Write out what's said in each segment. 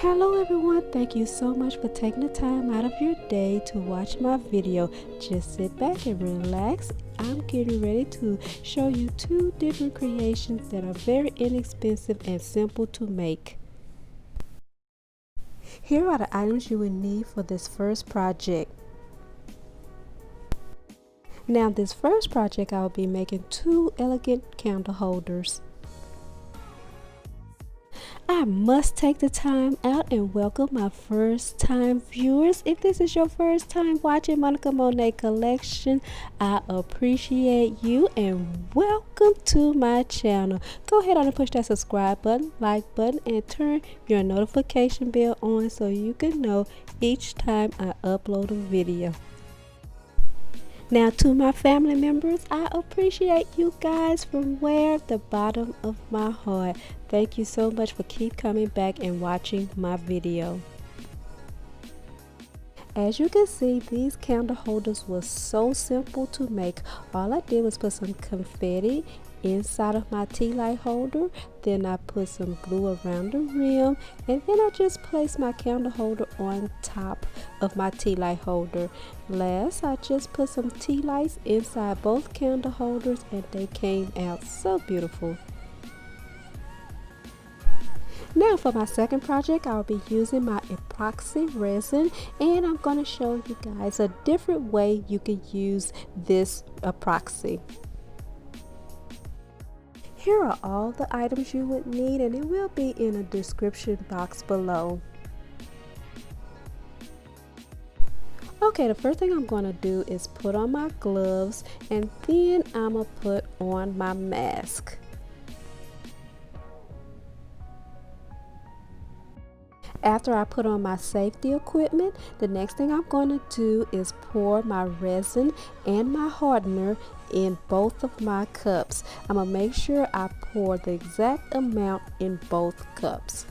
Hello everyone, thank you so much for taking the time out of your day to watch my video. Just sit back and relax. I'm getting ready to show you two different creations that are very inexpensive and simple to make. Here are the items you will need for this first project. Now this first project I will be making two elegant candle holders. I must take the time out and welcome my first time viewers. If this is your first time watching Monica Monet Collection, I appreciate you and welcome to my channel. Go ahead and push that subscribe button, like button, and turn your notification bell on so you can know each time I upload a video. Now to my family members, I appreciate you guys from the bottom of my heart. Thank you so much for keep coming back and watching my video. As you can see, these candle holders were so simple to make. All I did was put some confetti inside of my tea light holder, then I put some glue around the rim, and then I just placed my candle holder on top of my tea light holder. Last, I just put some tea lights inside both candle holders and they came out so beautiful. Now for my second project, I'll be using my epoxy resin, and I'm going to show you guys a different way you can use this epoxy. Here are all the items you would need, and it will be in a description box below. Okay, the first thing I'm going to do is put on my gloves, and then I'm going to put on my mask. After I put on my safety equipment, the next thing I'm going to do is pour my resin and my hardener in both of my cups. I'm going to make sure I pour the exact amount in both cups.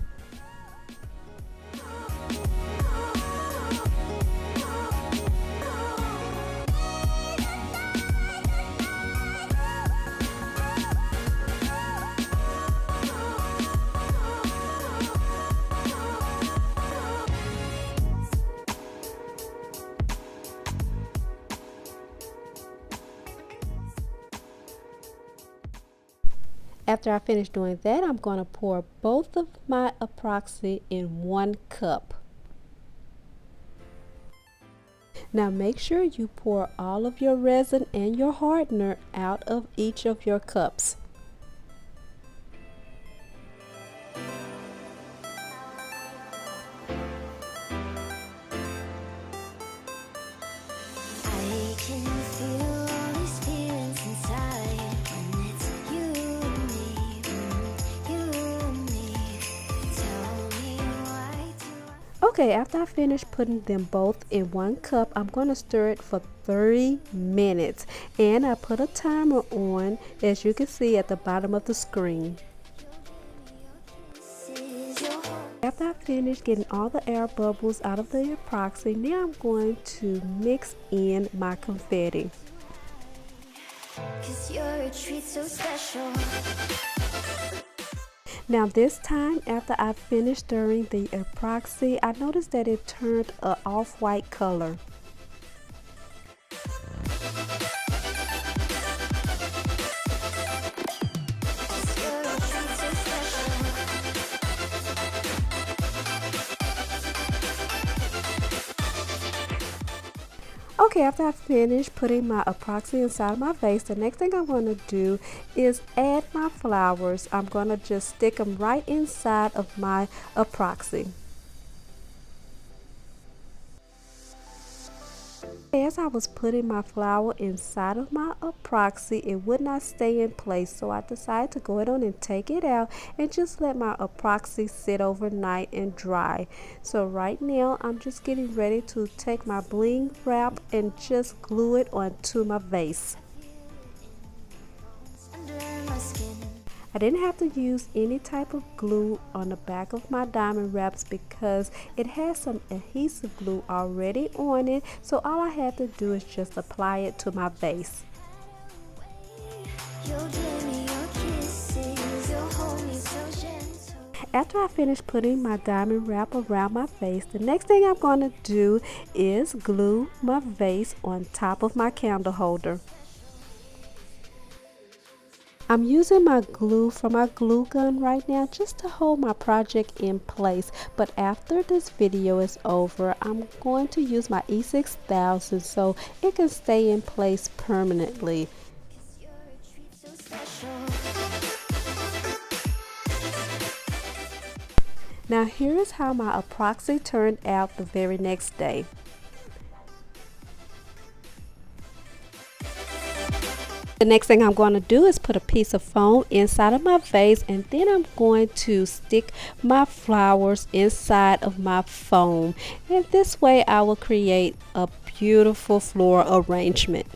After I finish doing that, I'm going to pour both of my epoxy in one cup. Now make sure you pour all of your resin and your hardener out of each of your cups. Okay, after I finish putting them both in one cup, I'm going to stir it for 30 minutes. And I put a timer on, as you can see at the bottom of the screen. After I finish getting all the air bubbles out of the epoxy, now I'm going to mix in my confetti. 'Cause you're a treat so special. Now this time, after I finished stirring the epoxy, I noticed that it turned an off-white color. Okay, after I finish putting my epoxy inside my vase, the next thing I'm going to do is add my flowers. I'm going to just stick them right inside of my epoxy. As I was putting my flower inside of my epoxy, it would not stay in place, so I decided to go ahead on and take it out and just let my epoxy sit overnight and dry. So right now I'm just getting ready to take my bling wrap and just glue it onto my vase. I didn't have to use any type of glue on the back of my diamond wraps because it has some adhesive glue already on it, so all I had to do is just apply it to my vase. After I finish putting my diamond wrap around my vase, the next thing I'm going to do is glue my vase on top of my candle holder. I'm using my glue from my glue gun right now just to hold my project in place, but after this video is over, I'm going to use my E6000 so it can stay in place permanently. Now here is how my epoxy turned out the very next day. The next thing I'm going to do is put a piece of foam inside of my vase, and then I'm going to stick my flowers inside of my foam, and this way I will create a beautiful floral arrangement.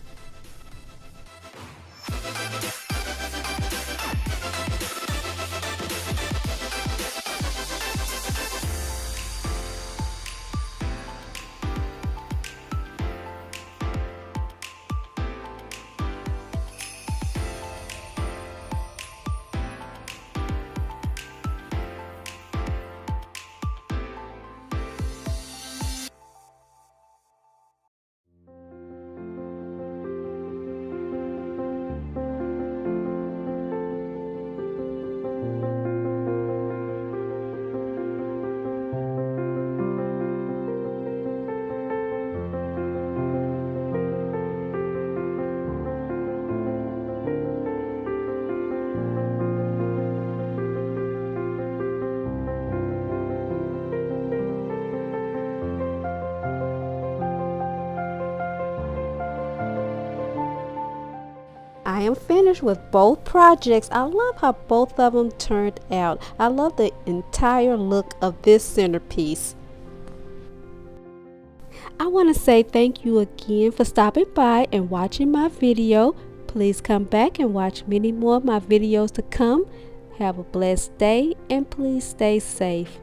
I am finished with both projects. I love how both of them turned out. I love the entire look of this centerpiece. I want to say thank you again for stopping by and watching my video. Please come back and watch many more of my videos to come. Have a blessed day and please stay safe.